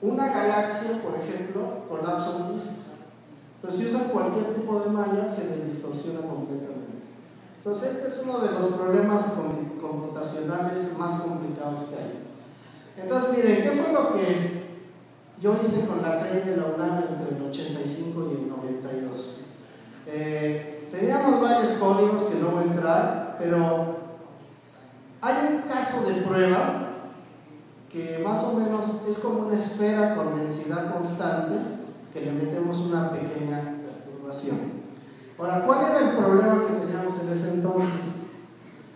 una galaxia, por ejemplo, colapsa un disco. Entonces, si usan cualquier tipo de malla, se les distorsiona completamente. Entonces, este es uno de los problemas computacionales más complicados que hay. Entonces, miren, ¿qué fue lo que yo hice con la CREI de la UNAM entre el 85 y el 92? Teníamos varios códigos que no voy a entrar, pero hay un caso de prueba que más o menos es como una esfera con densidad constante que le metemos una pequeña perturbación. Ahora, ¿cuál era el problema que teníamos en ese entonces?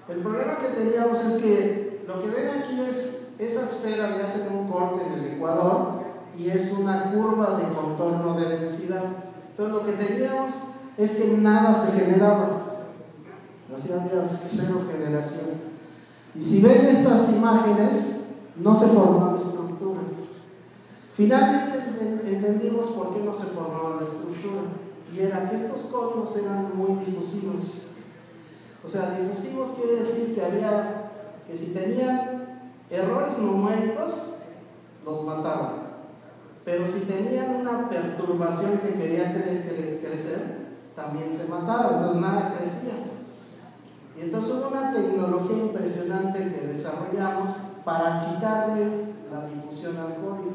El problema que teníamos es que lo que ven aquí es esa esfera, le hacen un corte en el ecuador y es una curva de contorno de densidad. Entonces lo que teníamos es que nada se generaba, así había cero generación. Y si ven estas imágenes, no se formaba estructura. Finalmente entendimos por qué no se formaba la estructura, y era que estos códigos eran muy difusivos. O sea, difusivos quiere decir que si tenían errores numéricos, los mataban. Pero si tenían una perturbación que quería crecer, también se mataba, entonces nada crecía. Y entonces hubo una tecnología impresionante que desarrollamos para quitarle la difusión al código.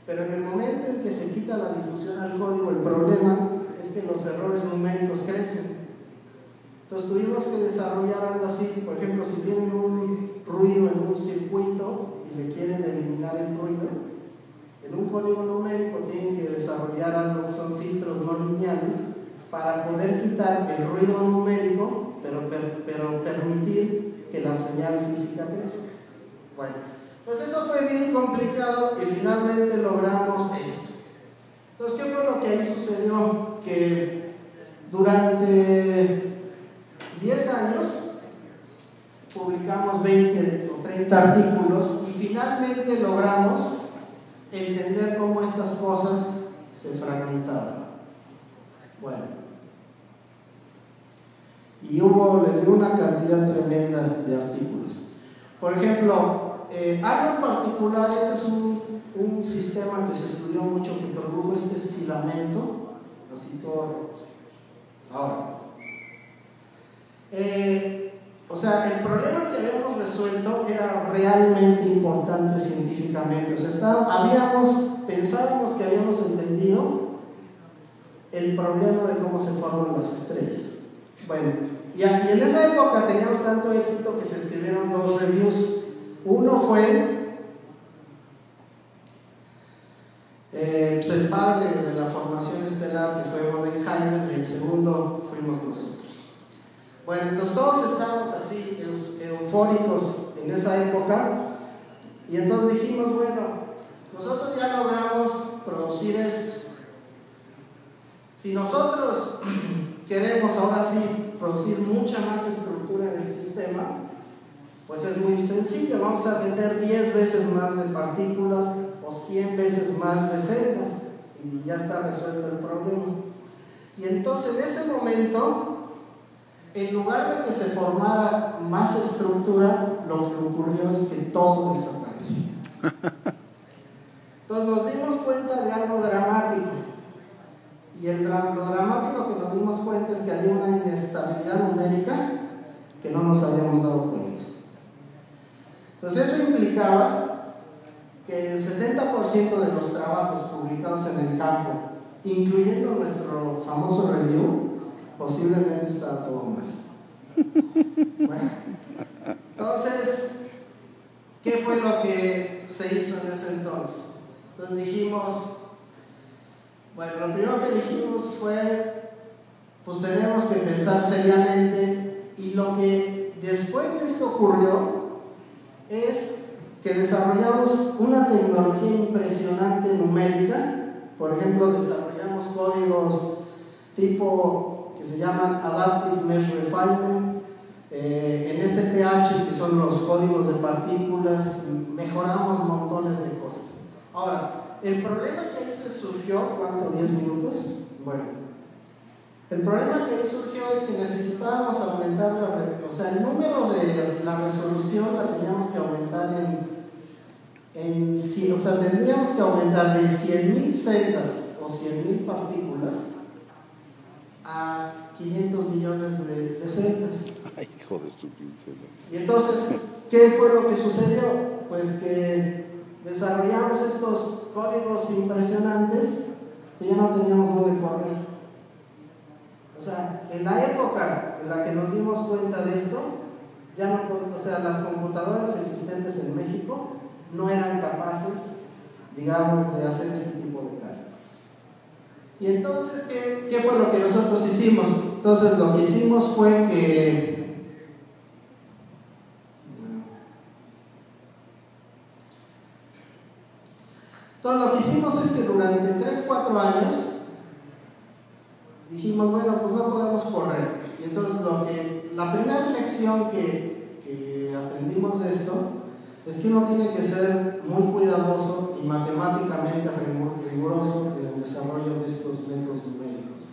Pero en el momento en que se quita la difusión al código, el problema es que los errores numéricos crecen. Entonces tuvimos que desarrollar algo así. Por ejemplo, si tienen un ruido en un circuito y le quieren eliminar el ruido, en un código numérico tienen que desarrollar algo que son filtros no lineales para poder quitar el ruido numérico, pero permitir que la señal física crezca. Bueno, pues eso fue bien complicado y finalmente logramos esto. Entonces, ¿qué fue lo que ahí sucedió? Que durante 10 años publicamos 20 o 30 artículos y finalmente logramos entender cómo estas cosas se fragmentaban. Bueno, y les digo, una cantidad tremenda de artículos. Por ejemplo, algo en particular, este es un sistema que se estudió mucho, que produjo este filamento, así todo roto. Ahora, o sea, el problema que habíamos resuelto era realmente importante científicamente. O sea, pensábamos que habíamos entendido el problema de cómo se forman las estrellas. Bueno, y en esa época teníamos tanto éxito que se escribieron 2 reviews. Uno fue pues el padre de la formación estelar, que fue Bodenheimer, y el segundo fuimos nosotros. Bueno, entonces todos estábamos así eufóricos en esa época, y entonces dijimos, bueno, nosotros ya logramos producir esto. Si nosotros queremos ahora sí producir mucha más estructura en el sistema, pues es muy sencillo, vamos a meter 10 veces más de partículas o 100 veces más de celdas y ya está resuelto el problema. Y entonces en ese momento, en lugar de que se formara más estructura, lo que ocurrió es que todo desapareció. Entonces nos dimos cuenta de algo dramático. Y lo dramático que nos dimos cuenta es que había una inestabilidad numérica que no nos habíamos dado cuenta. Entonces eso implicaba que el 70% de los trabajos publicados en el campo, incluyendo nuestro famoso review, posiblemente estaba todo mal. Bueno, entonces, ¿qué fue lo que se hizo en ese entonces? Entonces dijimos, bueno, lo primero que dijimos fue, pues tenemos que pensar seriamente, y lo que después de esto ocurrió es que desarrollamos una tecnología impresionante numérica. Por ejemplo, desarrollamos códigos tipo que se llaman Adaptive Mesh Refinement, en SPH, que son los códigos de partículas, mejoramos montones de cosas. Ahora, el problema que ahí se surgió, ¿cuánto? ¿10 minutos? Bueno, el problema que ahí surgió es que necesitábamos aumentar el número de la resolución la teníamos que aumentar o sea, tendríamos que aumentar de 100.000 celdas o 100.000 partículas a 500 millones de celdas. Ay, hijo de su pinche. Y entonces, ¿qué fue lo que sucedió? Pues que desarrollamos estos códigos impresionantes y ya no teníamos dónde correr. O sea, en la época en la que nos dimos cuenta de esto, ya no, o sea, las computadoras existentes en México no eran capaces, digamos, de hacer este tipo de cálculos. Y entonces, ¿qué fue lo que nosotros hicimos? Entonces, lo que hicimos fue que es que durante 3-4 años dijimos, bueno, pues no podemos correr. Y entonces la primera lección que aprendimos de esto es que uno tiene que ser muy cuidadoso y matemáticamente riguroso en el desarrollo de estos métodos numéricos.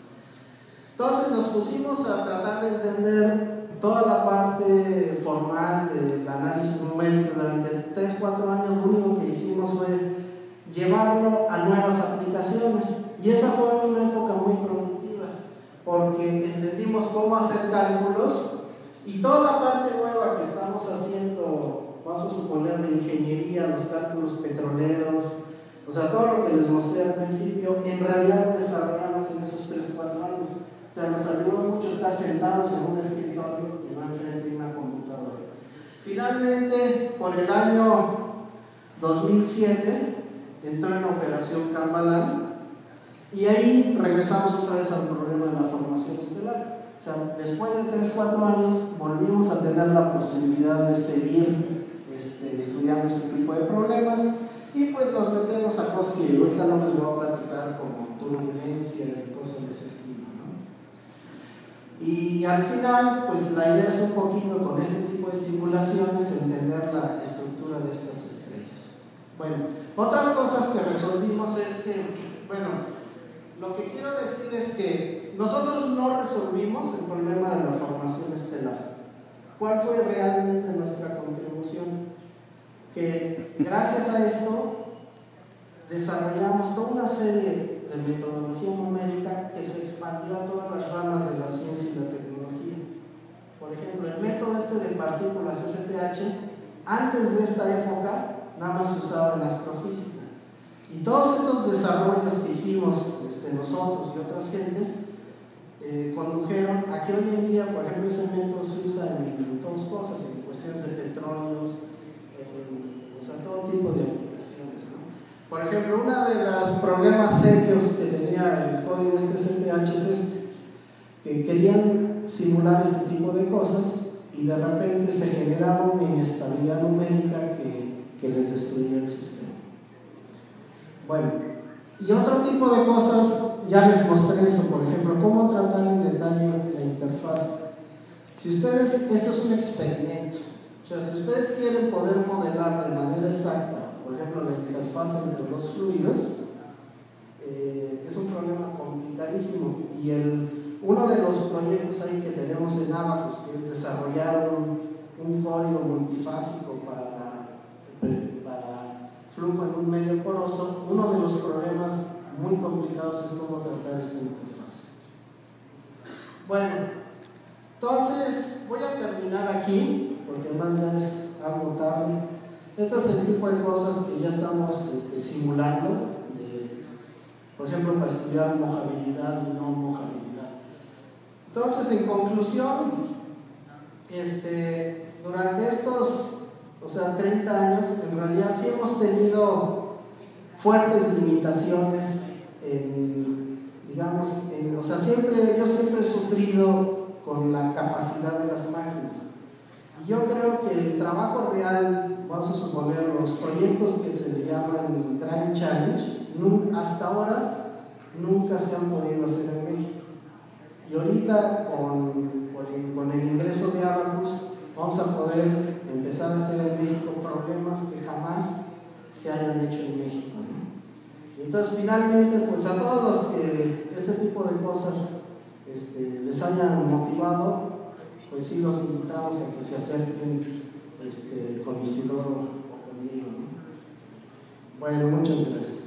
Entonces nos pusimos a tratar de entender toda la parte formal del análisis numérico. Durante 3-4 años lo único que hicimos fue llevarlo a nuevas aplicaciones, y esa fue una época muy productiva porque entendimos cómo hacer cálculos, y toda la parte nueva que estamos haciendo, vamos a suponer de ingeniería, los cálculos petroleros, o sea, todo lo que les mostré al principio, en realidad lo desarrollamos en esos 3-4 años. O sea, nos ayudó mucho estar sentados en un escritorio y no enfrente de una computadora. Finalmente, por el año 2007 entró en operación Cambalan, y ahí regresamos otra vez al problema de la formación estelar. O sea, después de 3-4 años volvimos a tener la posibilidad de seguir estudiando este tipo de problemas, y pues nos metemos a cosas que ahorita no les voy a platicar, como turbulencia y cosas de ese estilo, ¿no? Y al final, pues la idea es un poquito con este tipo de simulaciones entender la estructura de estas estrellas. Bueno, otras cosas que resolvimos es que, bueno, lo que quiero decir es que nosotros no resolvimos el problema de la formación estelar. ¿Cuál fue realmente nuestra contribución? Que gracias a esto desarrollamos toda una serie de metodología numérica que se expandió a todas las ramas de la ciencia y la tecnología. Por ejemplo, el método de partículas SPH, antes de esta época, nada más se usaba en astrofísica. Y todos estos desarrollos que hicimos nosotros y otras gentes condujeron a que hoy en día, por ejemplo, ese método se usa en todas cosas, en cuestiones de petróleos, o sea, todo tipo de aplicaciones, ¿no? Por ejemplo, uno de los problemas serios que tenía el código SPH es que querían simular este tipo de cosas, y de repente se generaba una inestabilidad numérica que les destruía el sistema. Bueno, y otro tipo de cosas, ya les mostré eso, por ejemplo, cómo tratar en detalle la interfaz. Si ustedes, esto es un experimento, o sea, si ustedes quieren poder modelar de manera exacta, por ejemplo, la interfaz entre los fluidos, es un problema complicadísimo, y uno de los proyectos ahí que tenemos en Abacus, que es desarrollar un código multifásico para flujo en un medio poroso, uno de los problemas muy complicados es cómo tratar esta interfaz. Bueno, entonces voy a terminar aquí, porque además ya es algo tarde. Este es el tipo de cosas que ya estamos simulando, por ejemplo, para estudiar mojabilidad y no mojabilidad. Entonces, en conclusión, durante estos 30 años, en realidad sí hemos tenido fuertes limitaciones yo siempre he sufrido con la capacidad de las máquinas. Y yo creo que el trabajo real, vamos a suponer, los proyectos que se le llaman Grand Challenge, hasta ahora nunca se han podido hacer en México. Y ahorita, con el ingreso de Abacus, vamos a poder empezar a hacer en México problemas que jamás se hayan hecho en México, ¿no? Entonces, finalmente, pues a todos los que este tipo de cosas les hayan motivado, pues sí los invitamos a que se acerquen con Isidoro o conmigo, ¿no? Bueno, muchas gracias.